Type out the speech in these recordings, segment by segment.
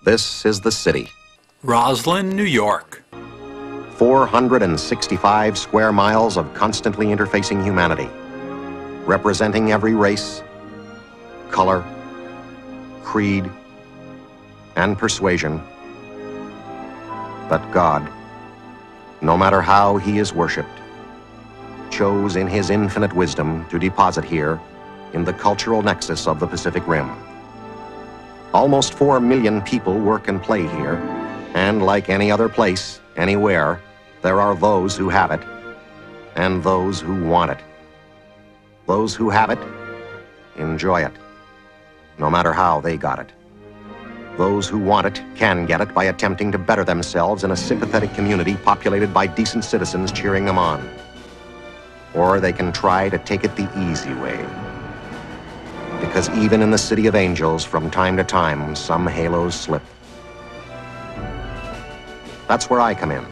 This is the city. Roslyn, New York. 465 square miles of constantly interfacing humanity, representing every race, color, creed, and persuasion. But God, no matter how he is worshipped, chose in his infinite wisdom to deposit here in the cultural nexus of the Pacific Rim. Almost 4 million people work and play here, and like any other place, anywhere, there are those who have it and those who want it. Those who have it enjoy it, no matter how they got it. Those who want it can get it by attempting to better themselves in a sympathetic community populated by decent citizens cheering them on. Or they can try to take it the easy way. Because even in the City of Angels, from time to time, some halos slip. That's where I come in,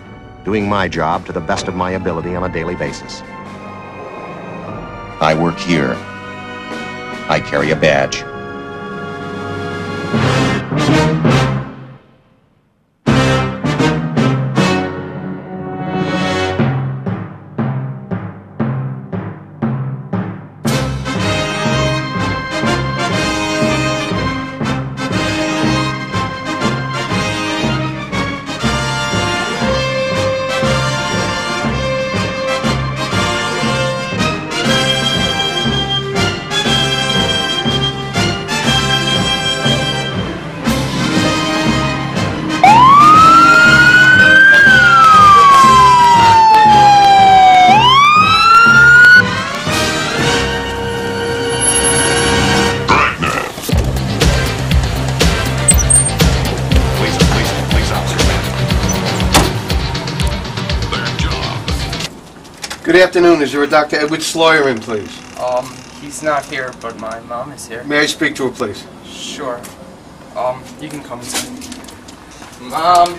doing my job to the best of my ability on a daily basis. I work here. I carry a badge. Good afternoon. Is there a Dr. Edward Sloyer in, please? He's not here, but my mom is here. May I speak to her, please? Sure. You can come inside. Mom,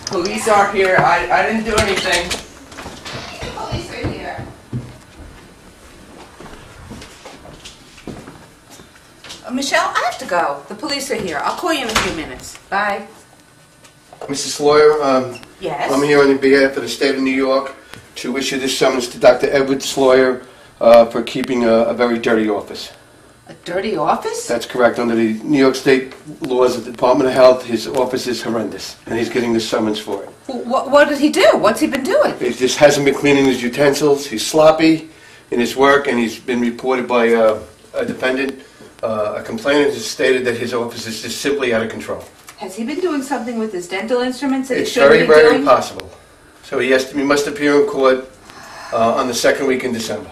police are here. I didn't do anything. The police are here. Michelle, I have to go. The police are here. I'll call you in a few minutes. Bye. Mrs. Sloyer, Yes? I'm here on behalf of the state of New York to issue this summons to Dr. Edward Sloyer for keeping a very dirty office. A dirty office? That's correct. Under the New York State laws of the Department of Health, his office is horrendous, and he's getting the summons for it. What did he do? What's he been doing? He just hasn't been cleaning his utensils. He's sloppy in his work, and he's been reported by a defendant. A complainant has stated that his office is just simply out of control. Has he been doing something with his dental instruments that It's he shouldn't be very, very doing? possible. So he must appear in court on the second week in December.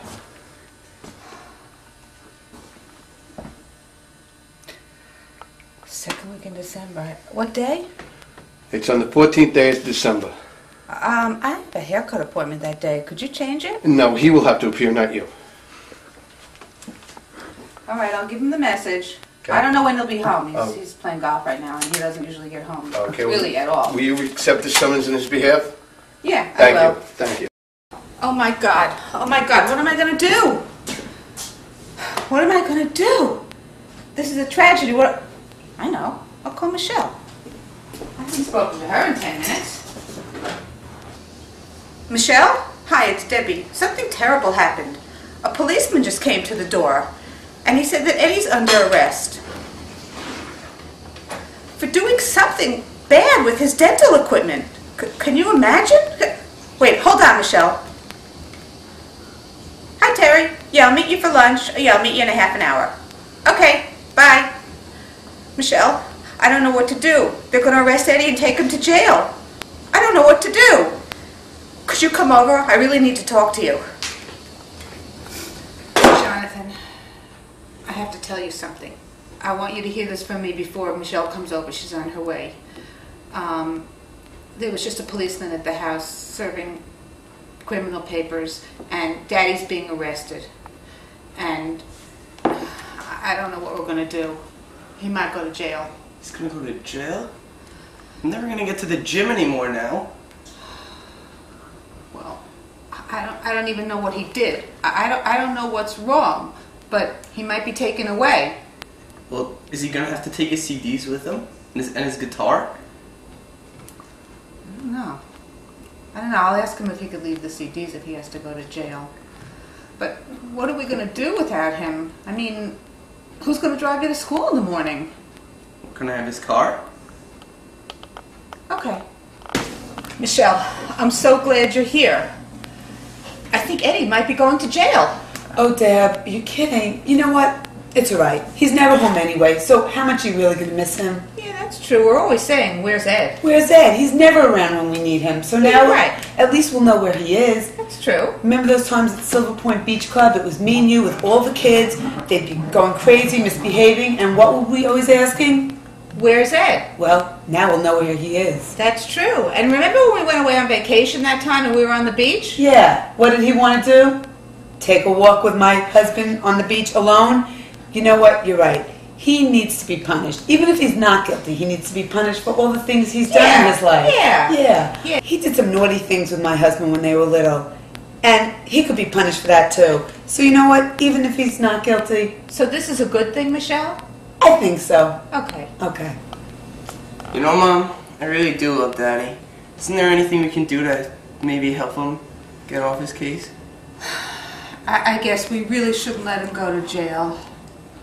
Second week in December. What day? It's on the 14th day of December. I have a haircut appointment that day. Could you change it? No, he will have to appear, not you. All right, I'll give him the message. Okay. I don't know when he'll be home. Oh. He's playing golf right now, and he doesn't usually get home Okay, really at all. Will you accept the summons on his behalf? Yeah, Thank I will. you. Thank you. Oh my God. Oh my God. What am I going to do? What am I going to do? This is a tragedy. What? I know. I'll call Michelle. I haven't spoken to her in 10 minutes. Michelle? Hi, it's Debbie. Something terrible happened. A policeman just came to the door, and he said that Eddie's under arrest for doing something bad with his dental equipment. Can you imagine? Wait, hold on, Michelle. Hi, Terry. Yeah, I'll meet you for lunch. Yeah, I'll meet you in a half an hour. Okay, bye. Michelle, I don't know what to do. They're going to arrest Eddie and take him to jail. I don't know what to do. Could you come over? I really need to talk to you. Jonathan, I have to tell you something. I want you to hear this from me before Michelle comes over. She's on her way. There was just a policeman at the house serving criminal papers, and Daddy's being arrested. And I don't know what we're going to do. He might go to jail. He's gonna go to jail? I'm never gonna get to the gym anymore now. Well, I don't even know what he did. I don't know what's wrong, but he might be taken away. Well, is he gonna have to take his CDs with him? And his guitar? No. I don't know. I'll ask him if he could leave the CDs if he has to go to jail. But what are we going to do without him? I mean, who's going to drive you to school in the morning? Can I have his car? Okay. Michelle, I'm so glad you're here. I think Eddie might be going to jail. Oh, Deb, you're kidding. You know what? It's all right. He's never home anyway, so how much are you really going to miss him? Yeah, that's true. We're always saying, where's Ed? Where's Ed? He's never around when we need him. So now, Yeah, right. at least we'll know where he is. That's true. Remember those times at Silver Point Beach Club? It was me and you with all the kids. They'd be going crazy, misbehaving, and what were we always asking? Where's Ed? Well, now we'll know where he is. That's true. And remember when we went away on vacation that time and we were on the beach? Yeah. What did he want to do? Take a walk with my husband on the beach alone? You know what? You're right. He needs to be punished. Even if he's not guilty, he needs to be punished for all the things he's done in his life. Yeah. He did some naughty things with my husband when they were little. And he could be punished for that too. So you know what? Even if he's not guilty, So this is a good thing, Michelle? I think so. Okay. Okay. You know, Mom, I really do love Daddy. Isn't there anything we can do to maybe help him get off his case? I guess we really shouldn't let him go to jail.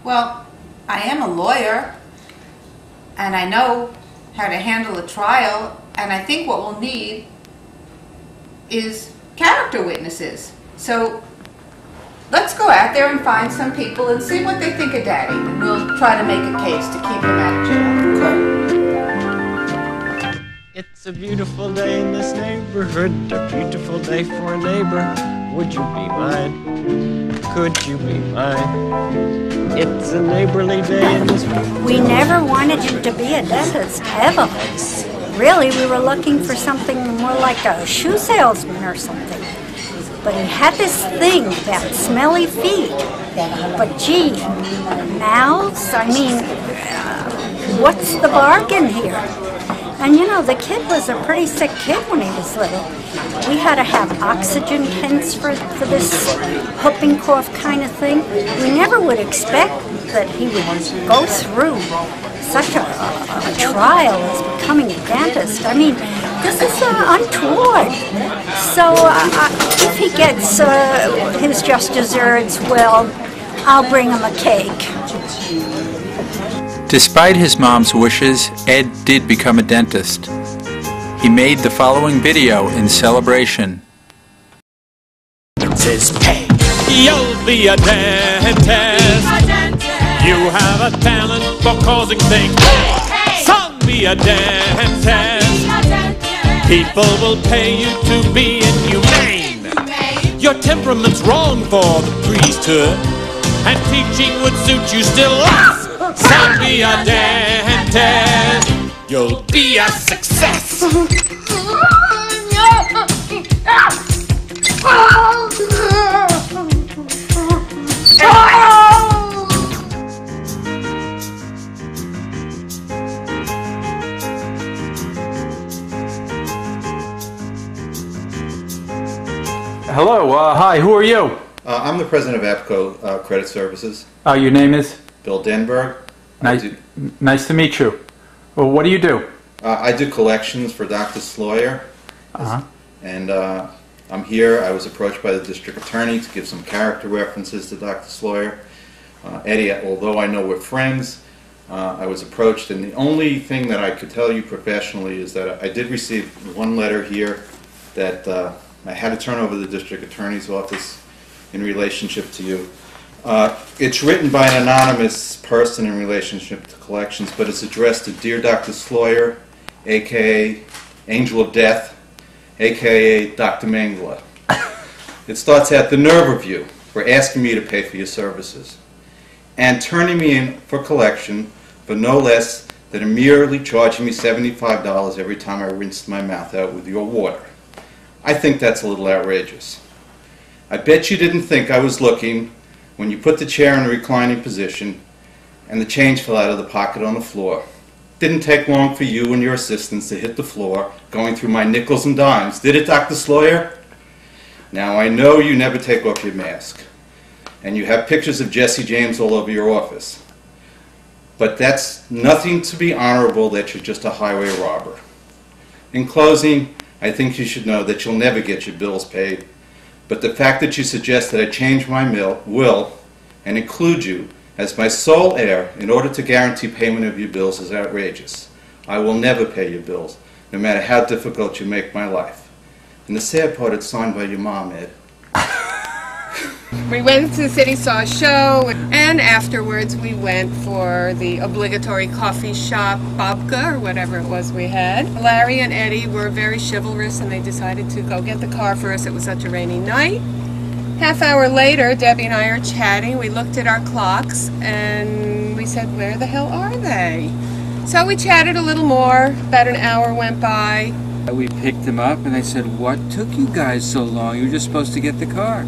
Well, I am a lawyer, and I know how to handle a trial, and I think what we'll need is character witnesses. So let's go out there and find some people and see what they think of Daddy, and we'll try to make a case to keep him out of jail. It's a beautiful day in this neighborhood, a beautiful day for a neighbor. Would you be mine? Could you be mine? It's a neighborly day in this. We never wanted him to be a dentist, ever. Really, we were looking for something more like a shoe salesman or something. But he had this thing about smelly feet. But gee, mouths, I mean, what's the bargain here? And you know, the kid was a pretty sick kid when he was little. We had to have oxygen tents for this whooping cough kind of thing. We never would expect that he would go through such a trial as becoming a dentist. I mean, this is untoward. So if he gets his just desserts, well, I'll bring him a cake. Despite his mom's wishes, Ed did become a dentist. He made the following video in celebration. It says, hey, you'll be a dentist. You have a talent for causing things. Hey, son, be a dentist. People will pay you to be inhumane. Your temperament's wrong for the priesthood, and teaching would suit you still less. Son, be a dentist. You'll be a success. Hello, hi, who are you? I'm the president of APCO Credit Services, Your name is? Bill Denberg. Nice to meet you. Well, what do you do? I do collections for Dr. Sloyer, and I'm here. I was approached by the district attorney to give some character references to Dr. Sloyer. Eddie, although I know we're friends, I was approached, and the only thing that I could tell you professionally is that I did receive one letter here that I had to turn over to the district attorney's office in relationship to you. It's written by an anonymous person in relationship to collections, but it's addressed to Dear Dr. Sloyer, a.k.a. Angel of Death, a.k.a. Dr. Mangala. It starts out, the nerve of you for asking me to pay for your services and turning me in for collection for no less than merely charging me $75 every time I rinsed my mouth out with your water. I think that's a little outrageous. I bet you didn't think I was looking when you put the chair in a reclining position and the change fell out of the pocket on the floor. Didn't take long for you and your assistants to hit the floor, going through my nickels and dimes. Did it, Dr. Sloyer? Now, I know you never take off your mask, and you have pictures of Jesse James all over your office. But I bet you didn't think I was looking when you put the chair in a reclining position and the change fell out of the pocket on the floor. Didn't take long for you and your assistants to hit the floor, going through my nickels and dimes. Did it, Dr. Sloyer? Now, I know you never take off your mask, But that's nothing to be honorable that you're just a highway robber. In closing, I think you should know that you'll never get your bills paid. But the fact that you suggest that I change my will and include you as my sole heir in order to guarantee payment of your bills is outrageous. I will never pay your bills, no matter how difficult you make my life. And the sad part, it's signed by your mom, Ed. We went to the city, saw a show, and afterwards we went for the obligatory coffee shop babka, or whatever it was we had. Larry and Eddie were very chivalrous, and they decided to go get the car for us. It was such a rainy night. Half hour later, Debbie and I are chatting. We looked at our clocks, and we said, where the hell are they? So we chatted a little more. About an hour went by. We picked them up, and I said, what took you guys so long? You were just supposed to get the car.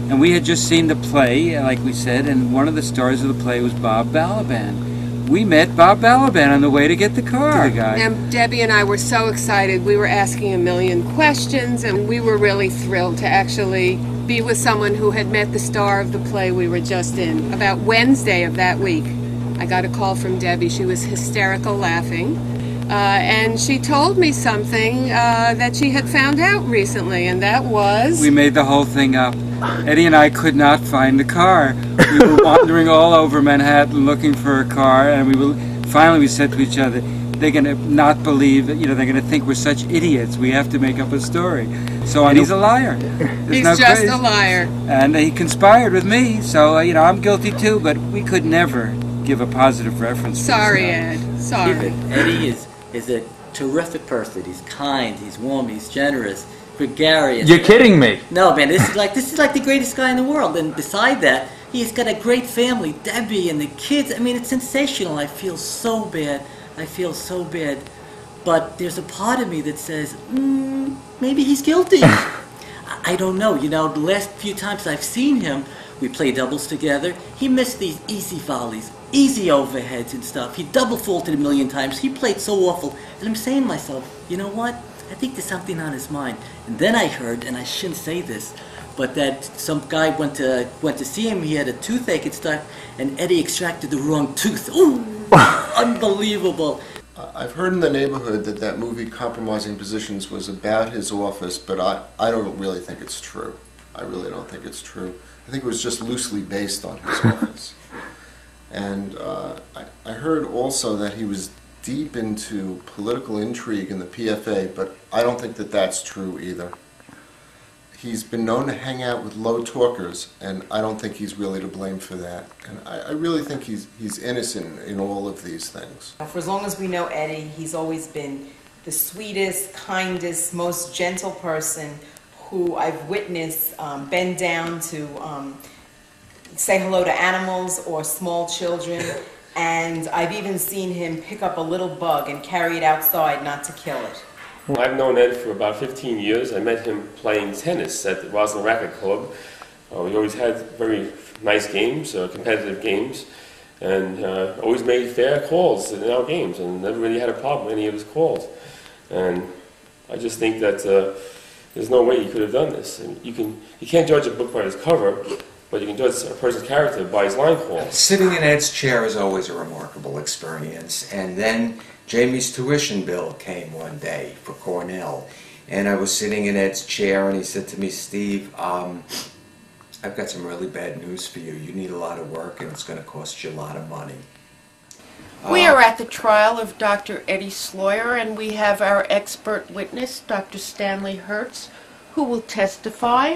And we had just seen the play, like we said, and one of the stars of the play was Bob Balaban. We met Bob Balaban on the way to get the car. And Debbie and I were so excited. We were asking a million questions, and we were really thrilled to actually be with someone who had met the star of the play we were just in. About Wednesday of that week, I got a call from Debbie. She was hysterical laughing. And she told me something that she had found out recently, and that was... We made the whole thing up. Eddie and I could not find the car. We were wandering all over Manhattan looking for a car, and finally we said to each other, they're going to not believe, they're going to think we're such idiots. We have to make up a story. So, and he's a liar. He's just a liar. And he conspired with me, so, I'm guilty too, but we could never give a positive reference. Sorry, Ed. Sorry. Eddie is a terrific person. He's kind, he's warm, he's generous, gregarious. You're kidding me. No, man, this is like the greatest guy in the world. And beside that, he's got a great family, Debbie and the kids. I mean, it's sensational. I feel so bad. But there's a part of me that says, maybe he's guilty. I don't know. The last few times I've seen him, we play doubles together. He missed these easy volleys, easy overheads and stuff. He double faulted a million times. He played so awful. And I'm saying to myself, you know what? I think there's something on his mind. And then I heard, and I shouldn't say this, but that some guy went to see him. He had a toothache and stuff, and Eddie extracted the wrong tooth. Ooh, unbelievable. I've heard in the neighborhood that movie Compromising Positions was about his office, but I don't really think it's true. I really don't think it's true. I think it was just loosely based on his office. And I heard also that he was deep into political intrigue in the PFA, but I don't think that that's true either. He's been known to hang out with low talkers, and I don't think he's really to blame for that. And I really think he's innocent in all of these things. For as long as we know Eddie, he's always been the sweetest, kindest, most gentle person who I've witnessed bend down to say hello to animals or small children. And I've even seen him pick up a little bug and carry it outside not to kill it. I've known Ed for about 15 years. I met him playing tennis at the Roslyn Racquet Club. We always had very nice games, competitive games, and always made fair calls in our games and never really had a problem with any of his calls. And I just think that there's no way he could have done this. And you can't judge a book by its cover, but you can judge a person's character by his line calls. Sitting in Ed's chair is always a remarkable experience. And then Jamie's tuition bill came one day for Cornell. And I was sitting in Ed's chair and he said to me, Steve, I've got some really bad news for you. You need a lot of work and it's going to cost you a lot of money. We are at the trial of Dr. Eddie Sloyer, and we have our expert witness, Dr. Stanley Hertz, who will testify.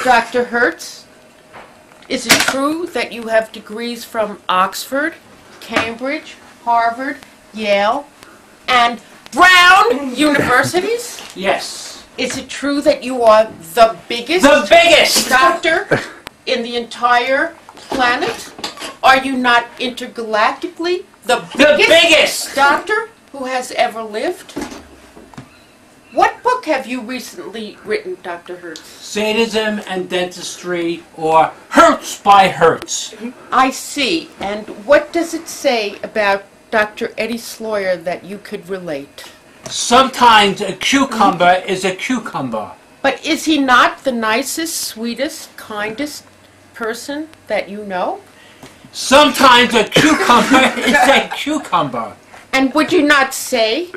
Dr. Hertz, is it true that you have degrees from Oxford, Cambridge, Harvard, Yale, and Brown universities? Yes. Is it true that you are the biggest doctor in the entire planet? Are you not intergalactically the biggest doctor who has ever lived? What book have you recently written, Dr. Hertz? Sadism and Dentistry, or Hertz by Hertz. I see. And what does it say about Dr. Eddie Sloyer that you could relate? Sometimes a cucumber is a cucumber. But is he not the nicest, sweetest, kindest person that you know? Sometimes a cucumber is a cucumber. And would you not say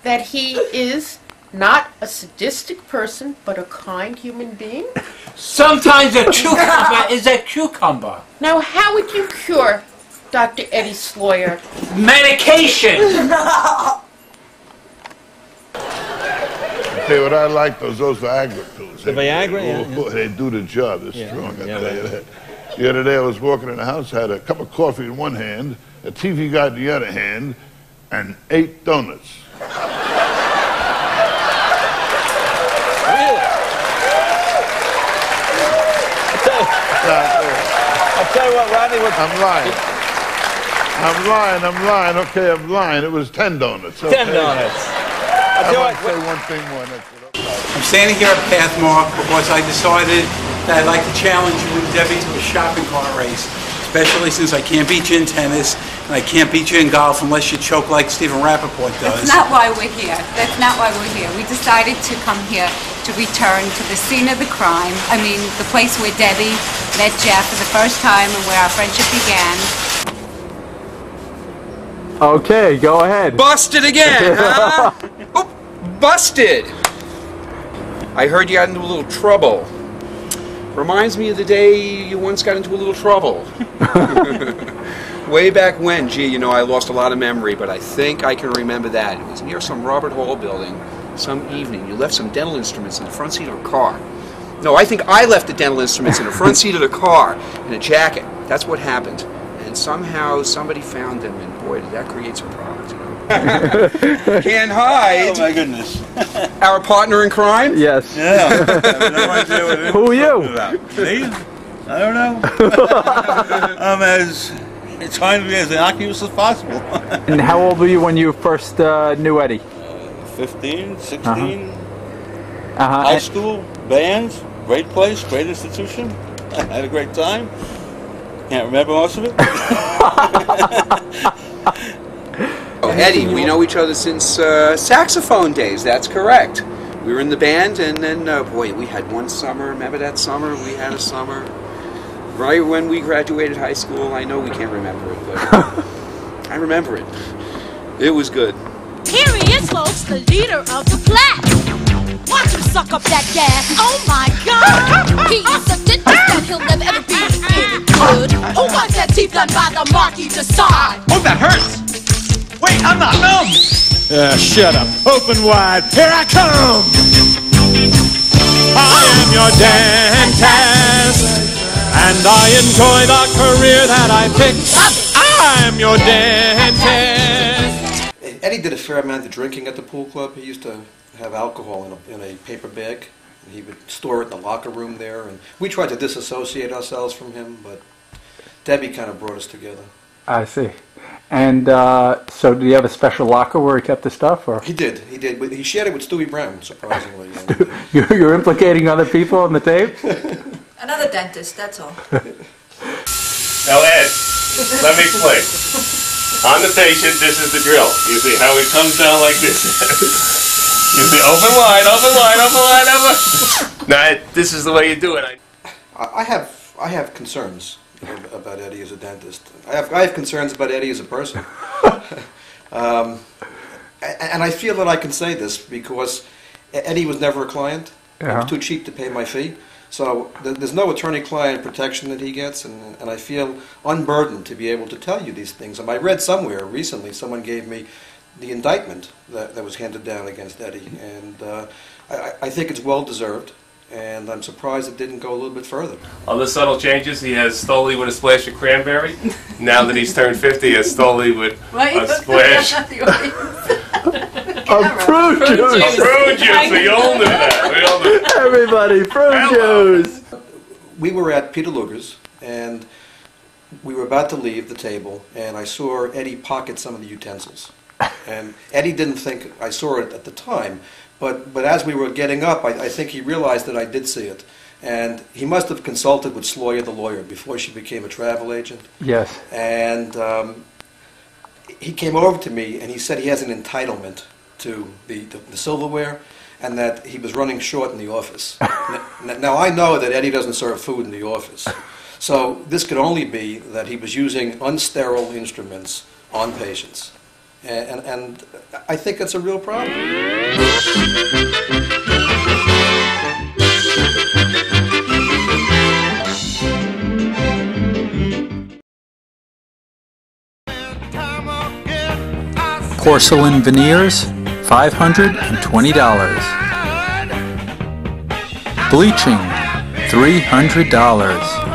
that he is not a sadistic person, but a kind human being? Sometimes a cucumber is a cucumber. Now, how would you cure Dr. Eddie Sloyer? Medication! Okay, what I like those Viagra pills. The Viagra, yeah. Oh, they do the job. They're Yeah. strong, I Yeah, tell you right. that. The other day I was walking in the house, had a cup of coffee in one hand, a TV guide in the other hand, and 8 donuts. I'll tell you what, Rodney. I'm lying. Okay, I'm lying. It was 10 donuts. 10 donuts. I want to say one thing more. That's what I'm standing here at Pathmark because I decided that I'd like to challenge you and Debbie to a shopping cart race, especially since I can't beat you in tennis and I can't beat you in golf unless you choke like Stephen Rappaport does. That's not why we're here. That's not why we're here. We decided to come here to return to the scene of the crime. I mean, the place where Debbie met Jeff for the first time and where our friendship began. Okay, go ahead. Busted again, huh? Oh, busted! I heard you got into a little trouble. Reminds me of the day you once got into a little trouble. Way back when, gee, you know, I lost a lot of memory, but I think I can remember that. It was near some Robert Hall building some evening. You left some dental instruments in the front seat of a car. No, I think I left the dental instruments in the front seat of the car in a jacket. That's what happened. And somehow somebody found them, and boy, did that create some problems, you know. Can't hide. Oh my goodness. Our partner in crime? Yes. Yeah. I have no idea what it Who are you? about. Me? I don't know. I'm as trying to be as innocuous as possible. And how old were you when you first knew Eddie? 15, 16. Uh-huh. High school, bands, great place, great institution. I had a great time. Can't remember most of it. Oh, Eddie, we know each other since saxophone days, that's correct. We were in the band, and then, boy, we had one summer. Remember that summer? We had a summer. Right when we graduated high school. I know we can't remember it, but I remember it. It was good. Here he is, folks, the leader of the pack. Watch him suck up that gas. Oh my God! He is a dentist that he'll never ever be any good. Who wants that teeth done by the Marquis de Sade? Oh, that hurts! Wait, I'm not numb! Shut up. Open wide. Here I come! I am your dentist, and I enjoy the career that I picked. I'm your dentist. Eddie did a fair amount of drinking at the pool club. He used to have alcohol in a paper bag. And he would store it in the locker room there, and we tried to disassociate ourselves from him, but Debbie kind of brought us together. I see. And so do you have a special locker where he kept the stuff? Or He did. He shared it with Stewie Brown, surprisingly. You're implicating other people on the tape? Another dentist, that's all. Now, Ed, let me explain. On the patient, this is the drill. You see how it comes down like this. You see, open wide, open wide, open wide, open. Now, Ed, this is the way you do it. I have concerns about Eddie as a dentist. I have concerns about Eddie as a person. And I feel that I can say this because Eddie was never a client. He was too cheap to pay my fee. So there's no attorney-client protection that he gets, and I feel unburdened to be able to tell you these things. And I read somewhere recently, someone gave me the indictment that was handed down against Eddie, and I think it's well-deserved, and I'm surprised it didn't go a little bit further. Other subtle changes, he has Stoli with a splash of cranberry. Now that he's turned 50, he has Stoli with a splash of fruit juice. Fruit juice, we all knew that. We all knew that. Everybody, fruit juice. We were at Peter Luger's, and we were about to leave the table, and I saw Eddie pocket some of the utensils. And Eddie didn't think I saw it at the time, but as we were getting up, I think he realized that I did see it. And he must have consulted with Sloyer the lawyer before she became a travel agent. Yes. And he came over to me and he said he has an entitlement to the silverware and that he was running short in the office. Now I know that Eddie doesn't serve food in the office. So this could only be that he was using unsterile instruments on patients. And I think it's a real problem. Porcelain veneers, $520. Bleaching, $300.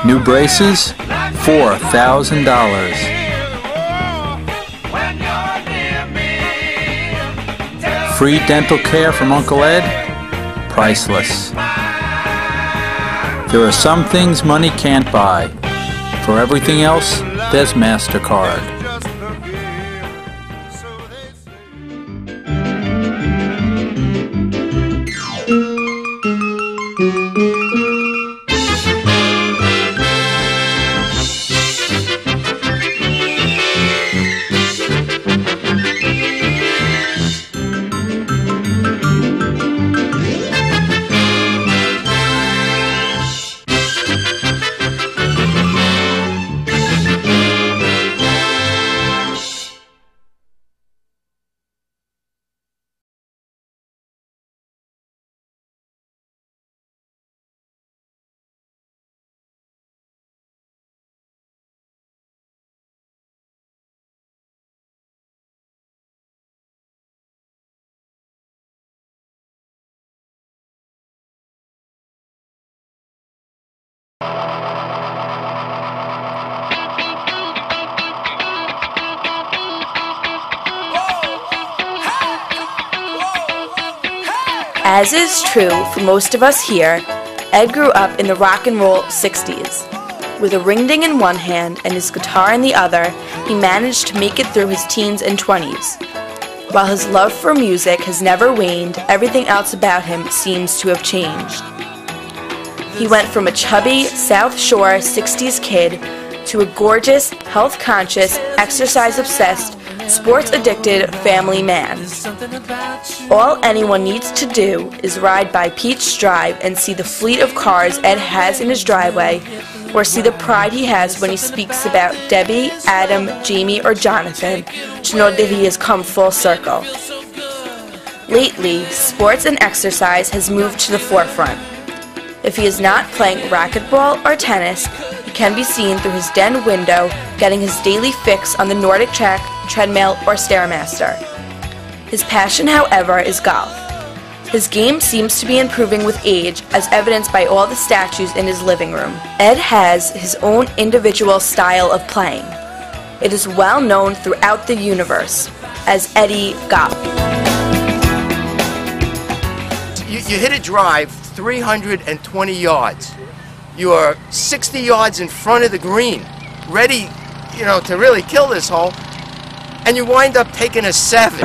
New braces, $4,000. Free dental care from Uncle Ed, priceless. There are some things money can't buy. For everything else, there's MasterCard. As is true for most of us here, Ed grew up in the rock and roll 60s. With a ring-ding in one hand and his guitar in the other, he managed to make it through his teens and 20s. While his love for music has never waned, everything else about him seems to have changed. He went from a chubby South Shore 60s kid to a gorgeous, health-conscious, exercise-obsessed, sports-addicted family man. All anyone needs to do is ride by Peach Drive and see the fleet of cars Ed has in his driveway, or see the pride he has when he speaks about Debbie, Adam, Jamie, or Jonathan, to know that he has come full circle. Lately, sports and exercise has moved to the forefront. If he is not playing racquetball or tennis, he can be seen through his den window getting his daily fix on the Nordic track, treadmill, or Stairmaster. His passion, however, is golf. His game seems to be improving with age, as evidenced by all the statues in his living room. Ed has his own individual style of playing. It is well known throughout the universe as Eddie Golf. You hit a drive 320 yards. You are 60 yards in front of the green, ready, to really kill this hole, and you wind up taking a 7.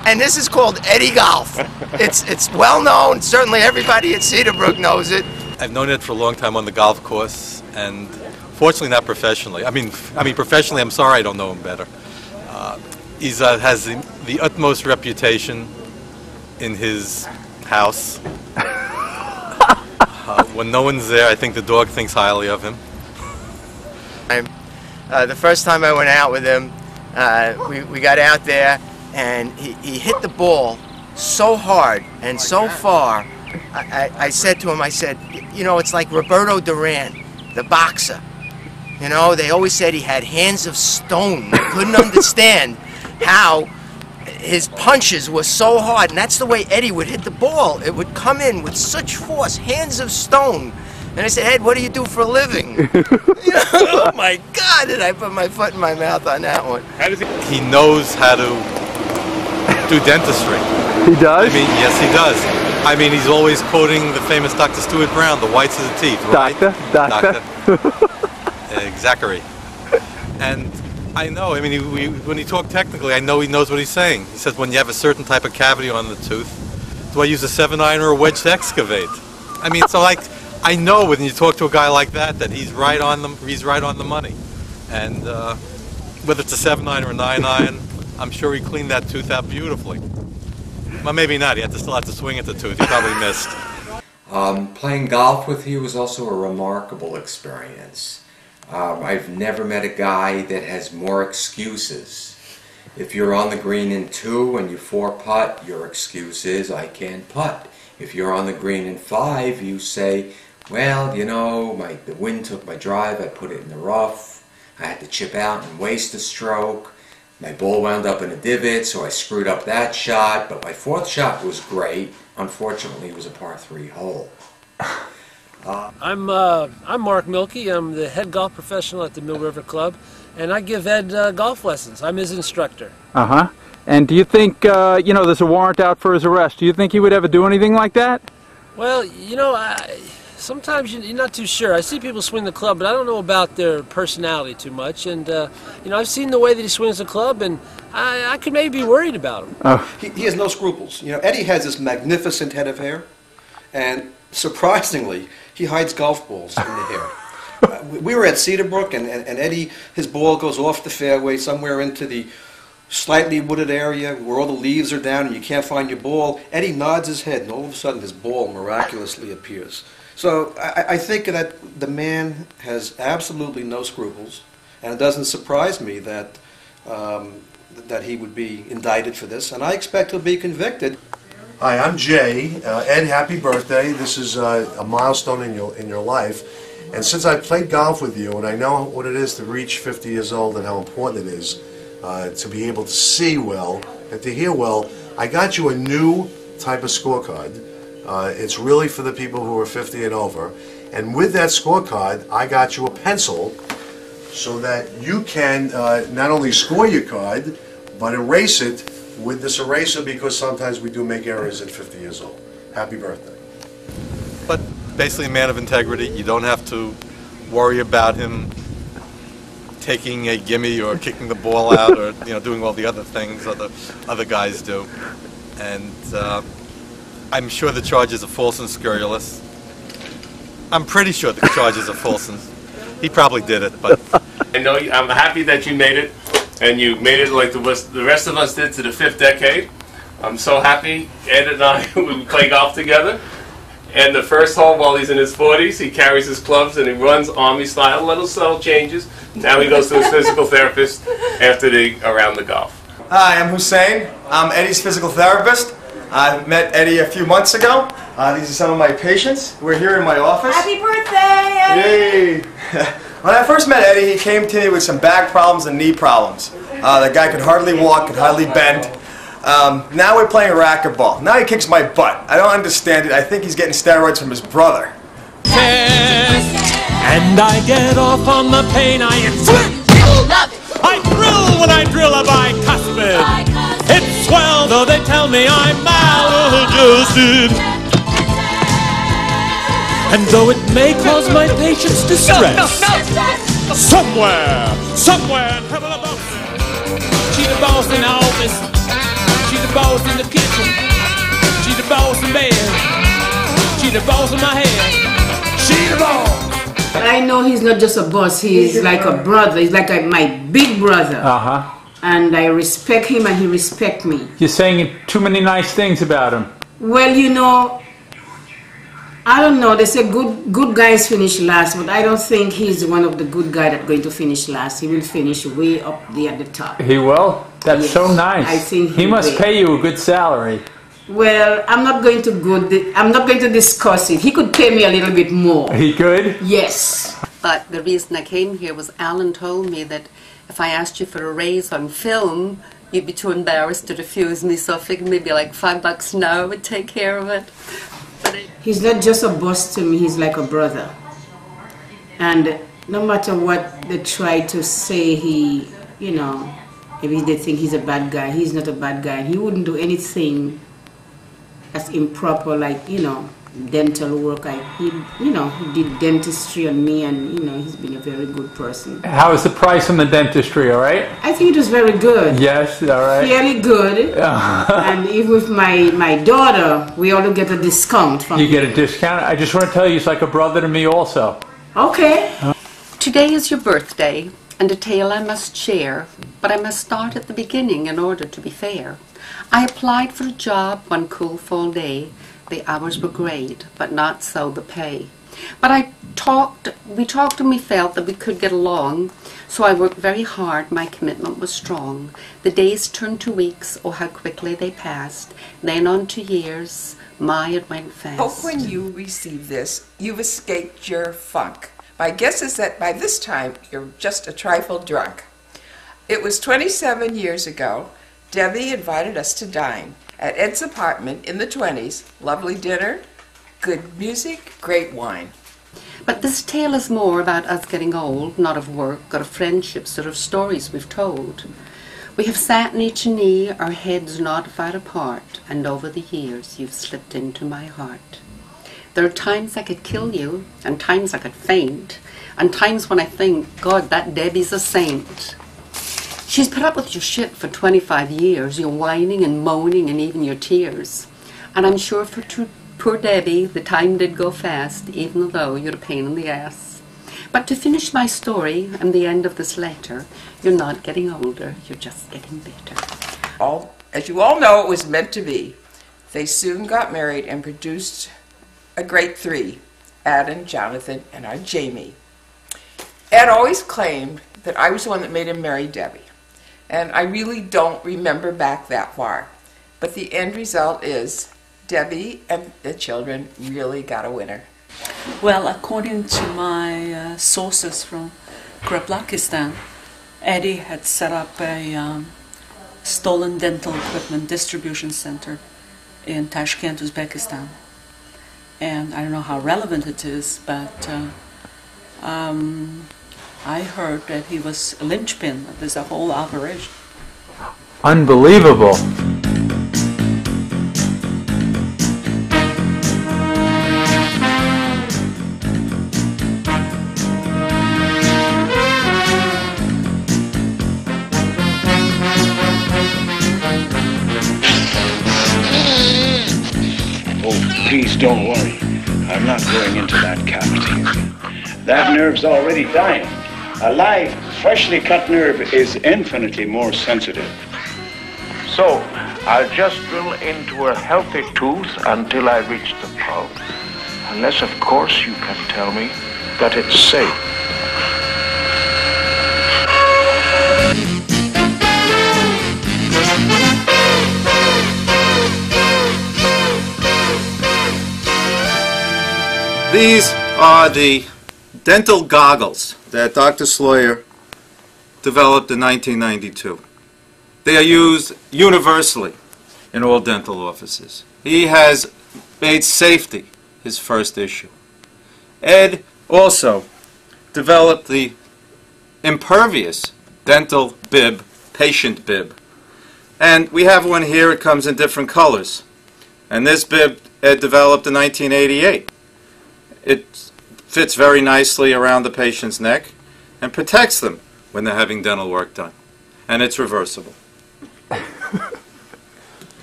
And this is called Eddie Golf. It's well known. Certainly everybody at Cedarbrook knows it. I've known Ed for a long time on the golf course, and fortunately not professionally. I mean professionally, I'm sorry I don't know him better. He has the utmost reputation in his house. When no one's there, I think the dog thinks highly of him. The first time I went out with him, we got out there, and he hit the ball so hard and so far. I said to him, it's like Roberto Duran, the boxer. They always said he had hands of stone. I couldn't understand how his punches were so hard, and that's the way Eddie would hit the ball. It would come in with such force, hands of stone. And I said, Ed, what do you do for a living? Oh my God, did I put my foot in my mouth on that one. He knows how to do dentistry. He does? Yes, he does. He's always quoting the famous Dr. Stuart Brown, the whites of the teeth, right? Doctor. Zachary. And I know, when he talks technically, I know he knows what he's saying. He says, when you have a certain type of cavity on the tooth, do I use a 7-iron or a wedge to excavate? I know when you talk to a guy like that he's right on the money. And whether it's a 7-iron or a 9-iron, I'm sure he cleaned that tooth out beautifully. Well, maybe not. He still had to swing at the tooth. He probably missed. Playing golf with you was also a remarkable experience. I've never met a guy that has more excuses. If you're on the green in 2 and you 4-putt, your excuse is, I can't putt. If you're on the green in 5, you say, well, you know, the wind took my drive, I put it in the rough, I had to chip out and waste a stroke, my ball wound up in a divot, so I screwed up that shot, but my 4th shot was great. Unfortunately, it was a par 3 hole. I'm Mark Milkey. I'm the head golf professional at the Mill River Club, and I give Ed golf lessons. I'm his instructor. Uh-huh. And do you think, you know, there's a warrant out for his arrest. Do you think he would ever do anything like that? Well, you know, sometimes you're not too sure. I see people swing the club, but I don't know about their personality too much. And, you know, I've seen the way that he swings the club, and I could maybe be worried about him. Oh. He has no scruples. You know, Eddie has this magnificent head of hair, and surprisingly, he hides golf balls in the hair. We were at Cedarbrook, and Eddie, his ball goes off the fairway somewhere into the slightly wooded area where all the leaves are down and you can't find your ball. Eddie nods his head, and all of a sudden his ball miraculously appears. So I think that the man has absolutely no scruples, and it doesn't surprise me that that he would be indicted for this, and I expect he'll be convicted. Hi, I'm Jay. Ed, happy birthday. This is a milestone in your life. And since I played golf with you, and I know what it is to reach 50 years old and how important it is to be able to see well and to hear well, I got you a new type of scorecard. It's really for the people who are 50 and over. And with that scorecard, I got you a pencil so that you can not only score your card, but erase it with this eraser, because sometimes we do make errors at 50 years old. Happy birthday. But basically a man of integrity. You don't have to worry about him taking a gimme or kicking the ball out or doing all the other things other guys do. And I'm sure the charges are false and scurrilous. I'm pretty sure the charges are false, and he probably did it, but... I know I'm happy that you made it, and you made it like the rest of us did to the 5th decade. I'm so happy. Ed and I, we play golf together, and the first hole, while he's in his 40s, he carries his clubs and he runs Army style, little subtle changes. Now he goes to his physical therapist after around the golf. Hi, I'm Hussein. I'm Eddie's physical therapist. I met Eddie a few months ago. These are some of my patients. We're here in my office. Happy birthday, Eddie! Yay! When I first met Eddie, he came to me with some back problems and knee problems. The guy could hardly walk, could hardly bend. Now we're playing racquetball. Now he kicks my butt. I don't understand it. I think he's getting steroids from his brother. And I get off on the pain I inflict. I thrill when I drill a bicuspid. It's swell, though they tell me I'm maladjusted. And though it may cause my patients distress, somewhere in heaven above, she's the boss in the office, she's the boss in the kitchen, she's the boss in bed, she's the boss in my head, she's the boss. I know he's not just a boss, he's like a brother, he's like my big brother. Uh-huh. And I respect him and he respects me. You're saying too many nice things about him. Well, you know, I don't know, they say good guys finish last, but I don't think he's one of the good guys that's going to finish last. He will finish way up there at the top. He will? That's yes. So nice. I think he must pay you a good salary. Well, I'm not going to discuss it. He could pay me a little bit more. He could? Yes. But the reason I came here was Alan told me that if I asked you for a raise on film, you'd be too embarrassed to refuse me, so I figured maybe like $5 an hour would take care of it. He's not just a boss to me, he's like a brother. And no matter what they try to say, he, you know, maybe they think he's a bad guy, he's not a bad guy. He wouldn't do anything that's improper, like, you know, dental work. He did dentistry on me, and, you know, he's been a very good person. How is the price on the dentistry, all right? I think it was very good. Yes, all right. Fairly good. And even with my daughter, we all get a discount from You get a discount? I just want to tell you, he's like a brother to me also. Okay. Today is your birthday, and a tale I must share, but I must start at the beginning in order to be fair. I applied for a job one cool fall day, The hours were great, but not so the pay. But we talked and we felt that we could get along, so I worked very hard, my commitment was strong. The days turned to weeks, oh how quickly they passed, then on to years, my it went fast. Hope when you receive this, you've escaped your funk. My guess is that by this time, you're just a trifle drunk. It was 27 years ago, Debbie invited us to dine at Ed's apartment in the 20s. Lovely dinner, good music, great wine. But this tale is more about us getting old, not of work, or of friendships, or of stories we've told. We have sat in each knee, our heads not far apart, and over the years you've slipped into my heart. There are times I could kill you, and times I could faint, and times when I think, God, that Debbie's a saint. She's put up with your shit for 25 years, your whining and moaning and even your tears. And I'm sure for poor Debbie, the time did go fast, even though you're a pain in the ass. But to finish my story and the end of this letter, you're not getting older, you're just getting better. As you all know, it was meant to be. They soon got married and produced a great three, Adam, Jonathan, and our Jamie. Ed always claimed that I was the one that made him marry Debbie. And I really don't remember back that far. But the end result is Debbie and the children really got a winner. Well, according to my sources from Kyrgyzstan, Eddie had set up a stolen dental equipment distribution center in Tashkent, Uzbekistan. And I don't know how relevant it is, but I heard that he was a linchpin of this whole operation. Unbelievable. Oh, please don't worry. I'm not going into that cavity. That nerve's already dying. A live, freshly cut nerve is infinitely more sensitive. So, I'll just drill into a healthy tooth until I reach the pulp. Unless, of course, you can tell me that it's safe. These are the dental goggles that Dr. Sloyer developed in 1992. They are used universally in all dental offices. He has made safety his first issue. Ed also developed the impervious dental bib, patient bib. And we have one here, it comes in different colors. And this bib Ed developed in 1988. It fits very nicely around the patient's neck and protects them when they're having dental work done. And it's reversible.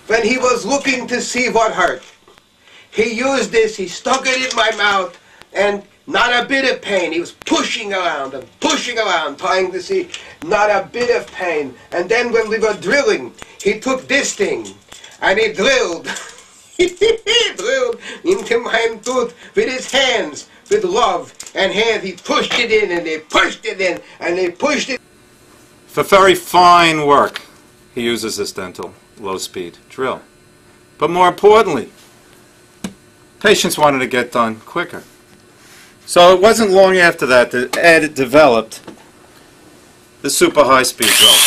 When he was looking to see what hurt, he used this, he stuck it in my mouth, and not a bit of pain. He was pushing around and pushing around, trying to see, not a bit of pain. And then when we were drilling, he took this thing, and he drilled. He drilled into my tooth with his hands, with love and hands. He pushed it in, and they pushed it in, and they pushed it. For very fine work, he uses this dental low-speed drill. But more importantly, patients wanted to get done quicker. So it wasn't long after that that Ed developed the super high-speed drill.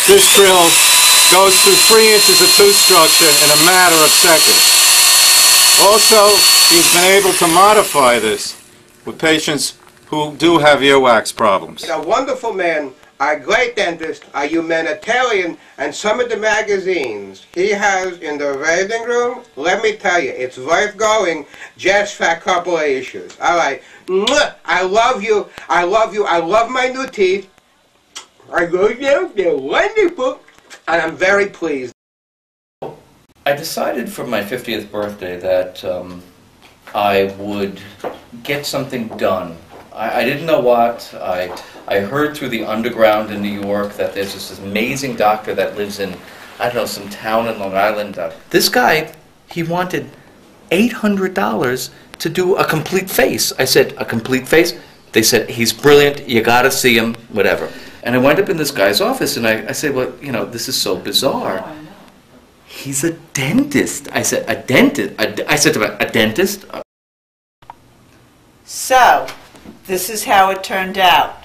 This drill goes through 3 inches of tooth structure in a matter of seconds. Also, he's been able to modify this with patients who do have earwax problems. A wonderful man, a great dentist, a humanitarian, and some of the magazines he has in the waiting room, let me tell you, it's worth going just for a couple of issues. All right. I love you. I love you. I love my new teeth. I love them. They're wonderful. And I'm very pleased. I decided for my 50th birthday that I would get something done. I didn't know what. I heard through the underground in New York that there's this amazing doctor that lives in I don't know, some town in Long Island. This guy, he wanted $800 to do a complete face. I said, a complete face? They said, he's brilliant, you gotta see him, whatever. And I wind up in this guy's office, and I said, well, you know, this is so bizarre. He's a dentist. I said, a dentist? I said to him, a dentist? So, this is how it turned out.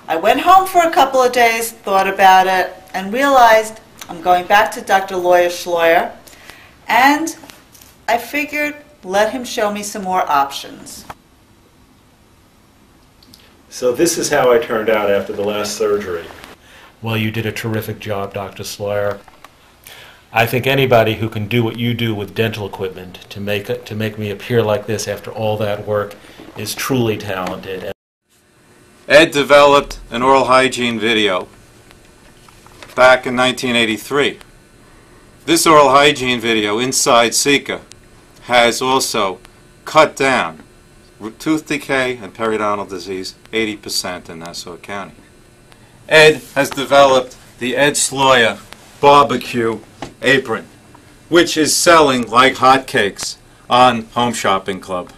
I went home for a couple of days, thought about it, and realized I'm going back to Dr. Sloyer, and I figured let him show me some more options. So this is how I turned out after the last surgery. Well, you did a terrific job, Dr. Sloyer. I think anybody who can do what you do with dental equipment to make me appear like this after all that work is truly talented. Ed developed an oral hygiene video back in 1983. This oral hygiene video inside Sika has also cut down tooth decay and periodontal disease 80% in Nassau County. Ed has developed the Ed Sloyer barbecue apron, which is selling like hotcakes on Home Shopping Club.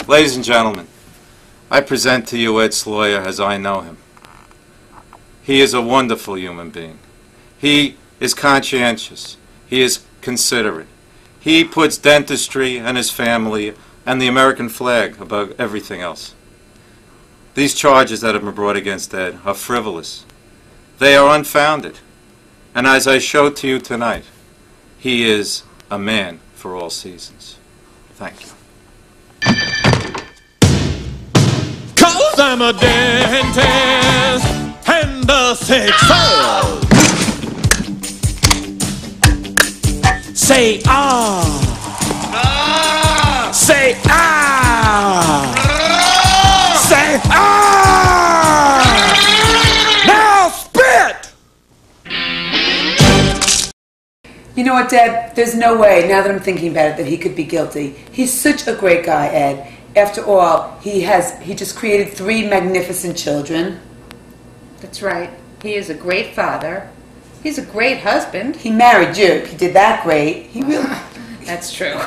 Ladies and gentlemen, I present to you Ed Sloyer as I know him. He is a wonderful human being. He is conscientious. He is considerate. He puts dentistry and his family and the American flag above everything else. These charges that have been brought against Ed are frivolous. They are unfounded. And as I showed to you tonight, he is a man for all seasons. Thank you. 'Cause I'm a dentist and a success. Say ah. Ah. Say ah. Ah. Say ah. Now spit. You know what, Deb? There's no way, now that I'm thinking about it, that he could be guilty. He's such a great guy, Ed. After all, he just created 3 magnificent children. That's right. He is a great father. He's a great husband. He married you. He did that great. He really... That's true.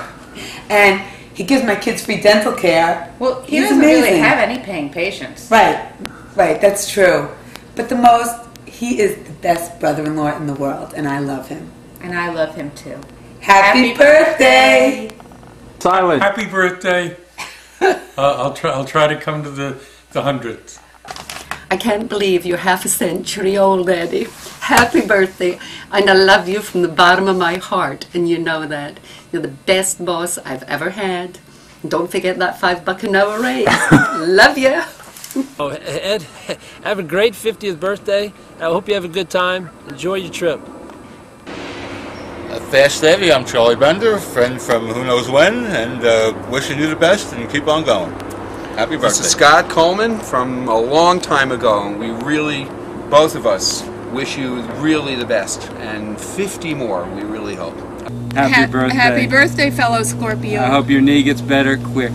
And he gives my kids free dental care. Well, he He's doesn't amazing. really have any paying patients. Right, that's true. But he is the best brother-in-law in the world, and I love him. And I love him too. Happy birthday! Silent. Happy birthday. I'll try to come to the 100th. I can't believe you're half a century old, Eddie. Happy birthday, and I love you from the bottom of my heart, and you know that. You're the best boss I've ever had. And don't forget that $5 an hour raise. Love you. Oh, Ed, have a great 50th birthday. I hope you have a good time. Enjoy your trip. Fast Eddie, I'm Charlie Bender, friend from who knows when, and wishing you the best and keep on going. Happy birthday. This is Scott Coleman from a long time ago, and we really, both of us, wish you really the best, and 50 more, we really hope. Happy birthday. Happy birthday, fellow Scorpio. I hope your knee gets better quick.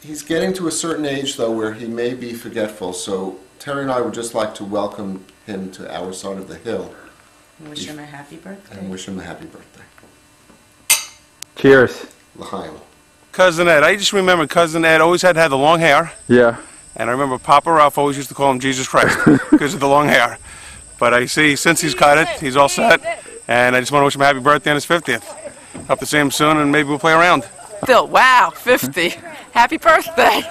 He's getting to a certain age, though, where he may be forgetful, so Terry and I would just like to welcome him to our side of the hill. Wish him a happy birthday. And wish him a happy birthday. Cheers. L'chaim. Cousin Ed. I just remember Cousin Ed always had to have the long hair. Yeah. And I remember Papa Ralph always used to call him Jesus Christ because of the long hair. But I see since he's cut it, he's all set. And I just want to wish him a happy birthday on his 50th. Hope to see him soon and maybe we'll play around. Phil, wow, 50. Happy birthday.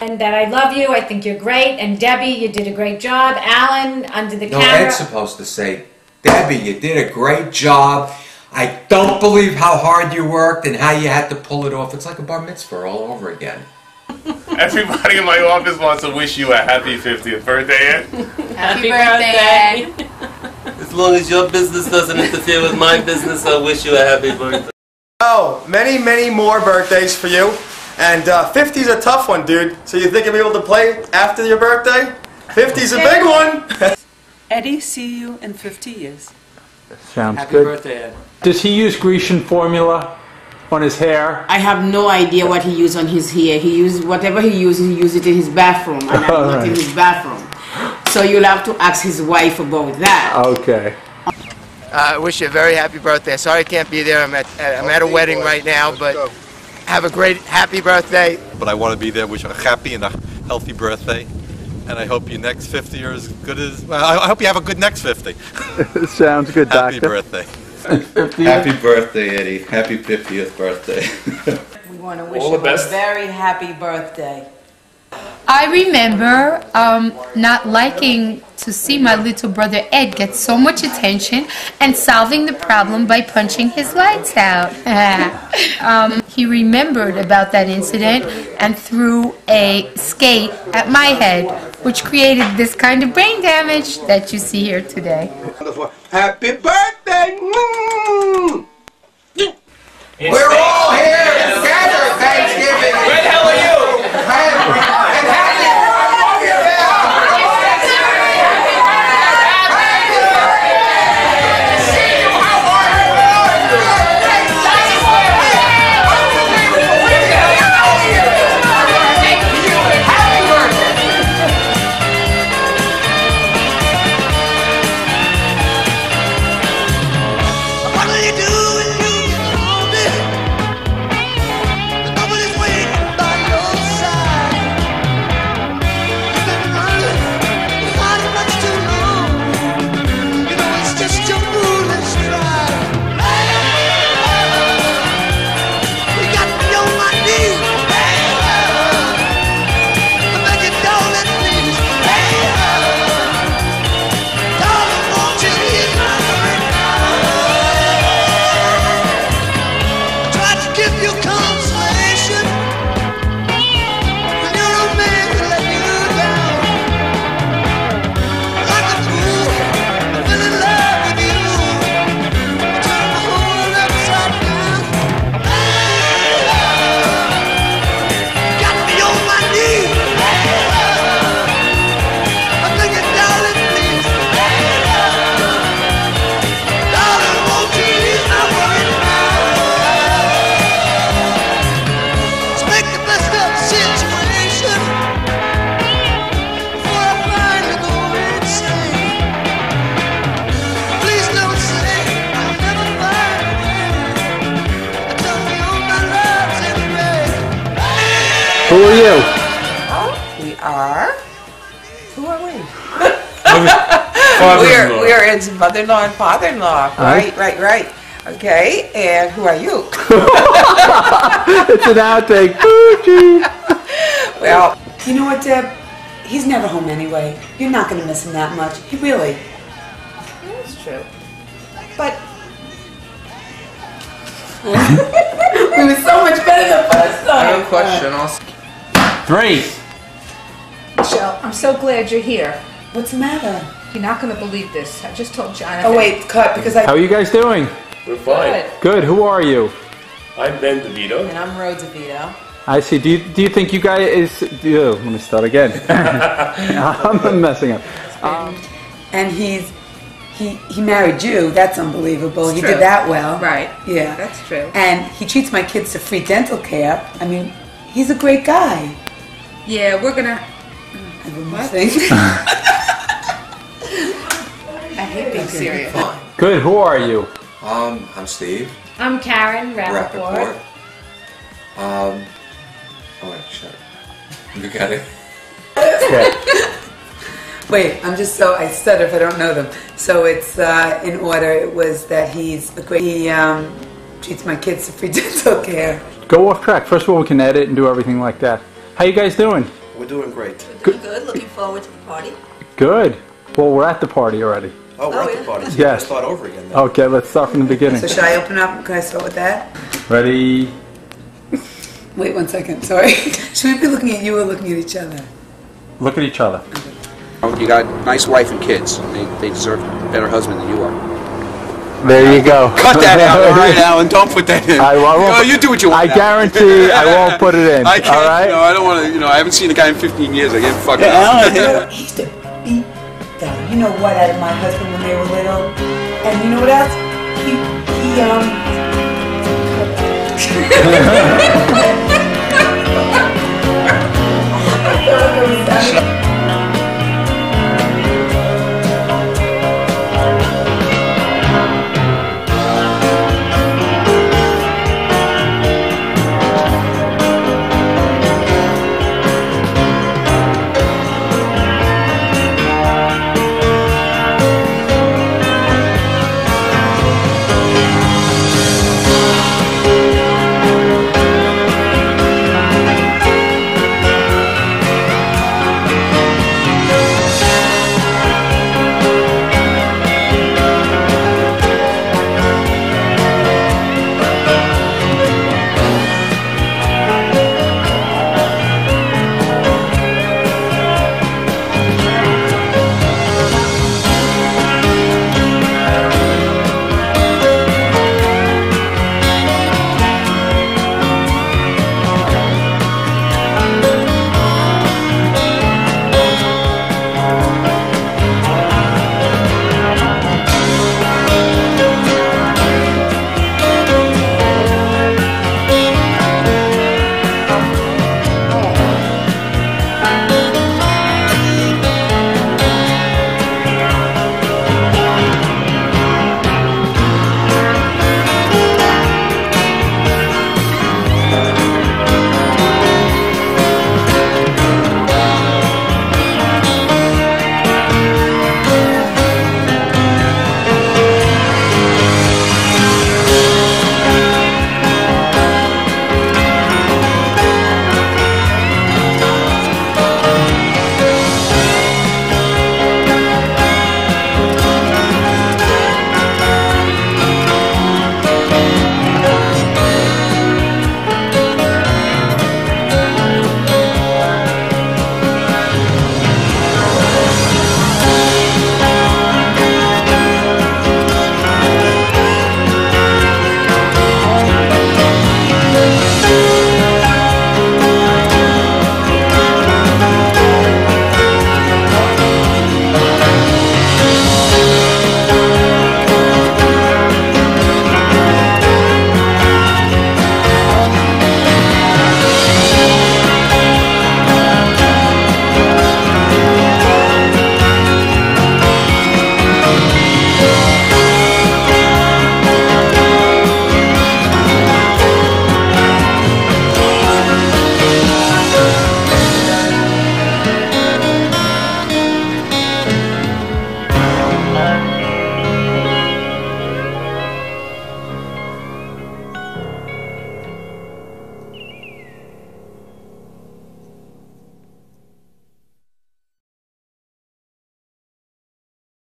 And that I love you, I think you're great. And Debbie, you did a great job. Alan, under the No, camera. Ed's supposed to say, Debbie, you did a great job. I don't believe how hard you worked and how you had to pull it off. It's like a bar mitzvah all over again. Everybody in my office wants to wish you a happy 50th birthday, Ed. Happy birthday. As long as your business doesn't interfere with my business, I wish you a happy birthday. Oh, many, many more birthdays for you. And 50's a tough one, dude. So you think you'll be able to play after your birthday? 50's a big one. Eddie, see you in 50 years. Sounds Happy good. birthday, Ed. Does he use Grecian formula on his hair? I have no idea what he used on his hair. He used whatever he used it in his bathroom, and I'm not in his bathroom. So you'll have to ask his wife about that. Okay. I wish you a very happy birthday. Sorry I can't be there. I'm at a wedding right now, but have a great, happy birthday. But I want to be there. Wish you a happy and a healthy birthday. And I hope your next 50 are as good as... Well, I hope you have a good next 50. Sounds good, Happy Doctor. birthday. Happy birthday, Eddie. Happy 50th birthday. We want to wish All you the best. a very happy birthday. I remember not liking to see my little brother Ed get so much attention and solving the problem by punching his lights out. He remembered about that incident and threw a skate at my head, which created this kind of brain damage that you see here today. Happy birthday! We're all here together. Thanksgiving. Where the hell are you? Who are you? We are. Who are we? Father-in-law. We are Ed's mother-in-law and father-in-law. Right. Okay, and who are you? It's an outtake. Well, you know what, Deb? He's never home anyway. You're not going to miss him that much. He really. That's true. But we were so much better the first time. I have a question also. 3. Michelle, I'm so glad you're here. What's the matter? You're not going to believe this. I just told Jonathan. Oh wait, cut because I. How are you guys doing? We're fine. Good. Who are you? I'm Ben DeVito. And I'm Rose DeVito. I see. Do you think you guys? Let me start again. I'm messing up. And he married you. That's unbelievable. It's He true. did that well. Right. Yeah. That's true. And he treats my kids to free dental care. I mean, he's a great guy. Yeah, we're gonna. I have one more thing. I hate being serious. Good. Who are you? I'm Steve. I'm Karen Rappaport. Oh wait, shut up. You got it. Wait, I stutter if I don't know them. So it's in order. It was that he's a great. He treats my kids to free dental care. Go off track. First of all, we can edit and do everything like that. How you guys doing? We're doing great. Good. Looking forward to the party. Good. Well, we're at the party already. Oh, we're at the party. So Yes. let's start over again then. Okay, let's start from the beginning. So should I open up? Can I start with that? Ready? Wait 1 second. Sorry. Should we be looking at you or looking at each other? Look at each other. You got a nice wife and kids. They deserve a better husband than you are. There you go. Cut that out, all right, Alan. Don't put that in. I won't. You do what you want. I guarantee I won't put it in. I can't. All right? No, I don't want to. I haven't seen a guy in 15 years. I can't fucking. He used to beat the you know what out of my husband when they were little, and you know what else? He